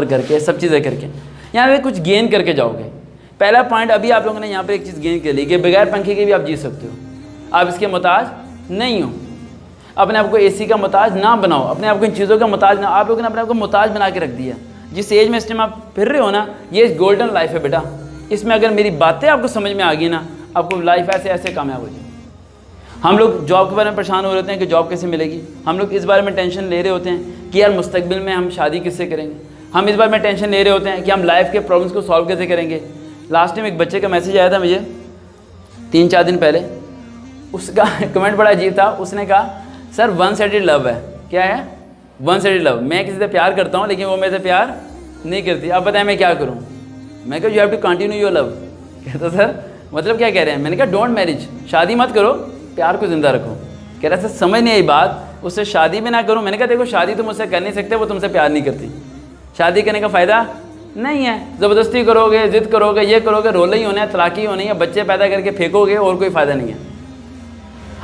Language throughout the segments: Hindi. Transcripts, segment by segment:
सफ़र करके, सब चीज़ें करके यहाँ पे कुछ गेन करके जाओगे। पहला पॉइंट अभी आप लोगों ने यहाँ पे एक चीज़ गेन कर ली कि बगैर पंखे के भी आप जी सकते हो, आप इसके मोहताज नहीं हो। अपने आप को एसी का मोहताज ना बनाओ, अपने आप को इन चीज़ों का मोहताज ना। आप लोगों ने अपने आप को मोहताज बना के रख दिया। जिस एज में इस टाइम आप फिर रहे हो ना, ये गोल्डन लाइफ है बेटा। इसमें अगर मेरी बातें आपको समझ में आ गई ना, आपको लाइफ ऐसे ऐसे कामयाब हो जाए। हम लोग जॉब के बारे में परेशान हो रहे होते हैं कि जॉब कैसे मिलेगी। हम लोग इस बारे में टेंशन ले रहे होते हैं कि यार मुस्तकबिल में हम शादी किससे करेंगे। हम इस बारे में टेंशन ले रहे होते हैं कि हम लाइफ के प्रॉब्लम्स को सॉल्व कैसे करेंगे। लास्ट टाइम एक बच्चे का मैसेज आया था मुझे 3-4 दिन पहले, उसका कमेंट बड़ा अजीब था। उसने कहा सर वन साइडेड लव है। क्या है? One sided love. मैं किसी से प्यार करता हूँ लेकिन वो मेरे से प्यार नहीं करती, अब बताएं मैं क्या करूँ। मैं कहा you have to continue your love. कहता सर मतलब क्या कह रहे हैं? मैंने कहा डोंट मैरिज, शादी मत करो, प्यार को ज़िंदा रखो। कह रहा सर समझ नहीं आई बात, उससे शादी भी ना करूँ। मैंने कहा देखो शादी तो मुझसे कर नहीं सकते, वो तुमसे प्यार नहीं करती, शादी करने का फ़ायदा नहीं है। ज़बरदस्ती करोगे, ज़िद करोगे, ये करोगे, रोले ही होने हैं, तलाक़ी होनी है, बच्चे पैदा करके फेंकोगे और कोई फ़ायदा नहीं है।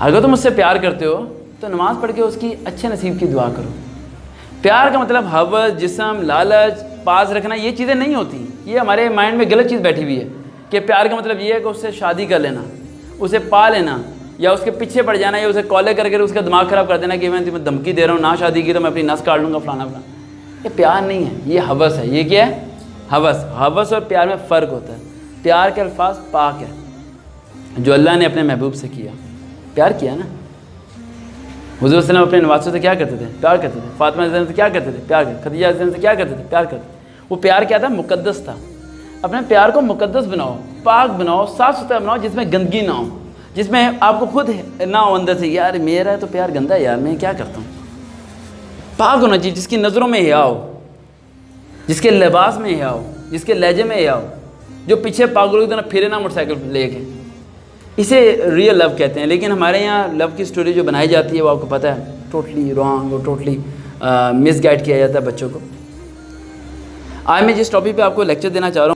अगर तुम मुझसे प्यार करते हो तो नमाज़ पढ़ के उसकी अच्छे नसीब की दुआ करो। प्यार का मतलब हवस, जिस्म, लालच, पास रखना, ये चीज़ें नहीं होती। ये हमारे माइंड में गलत चीज़ बैठी हुई है कि प्यार का मतलब ये है कि उससे शादी कर लेना, उसे पा लेना, या उसके पीछे पड़ जाना, या उसे कॉले करके उसका दिमाग ख़राब कर देना कि मैं तुम्हें धमकी दे रहा हूँ, ना शादी की तो मैं अपनी नस काट लूँगा, फलाना फलाना। ये प्यार नहीं है, ये हवस है। ये क्या है? हवस। हवस और प्यार में फ़र्क होता है। प्यार के अल्फाज पाक है जो अल्लाह ने अपने महबूब से किया। प्यार किया ना। हुज़ूर सल्लल्लाहु अलैहि वसल्लम अपने नवाज़ों से क्या करते थे? प्यार करते थे। फ़ातिमा से क्या करते थे? प्यार करते। खदीजा से क्या करते थे? प्यार करते। वो प्यार क्या था? मुक़द्दस था। अपने प्यार को मुक़द्दस बनाओ, पाक बनाओ, साफ़ सुथरा बनाओ, जिसमें गंदगी ना हो, जिसमें आपको खुद ना हो अंदर से यार मेरा तो प्यार गंदा है, यार मैं क्या करता हूँ। पाक होना चाहिए, जिसकी नज़रों में हया हो, जिसके लिबास में हया हो, जिसके लहजे में हया हो, जो पीछे पागलों की तरह फिरे ना मोटरसाइकिल लेके। इसे रियल लव कहते हैं। लेकिन हमारे यहाँ लव की स्टोरी जो बनाई जाती है वो आपको पता है टोटली रॉन्ग और टोटली मिसगाइड किया जाता है बच्चों को। आज मैं जिस टॉपिक पे आपको लेक्चर देना चाह रहा हूँ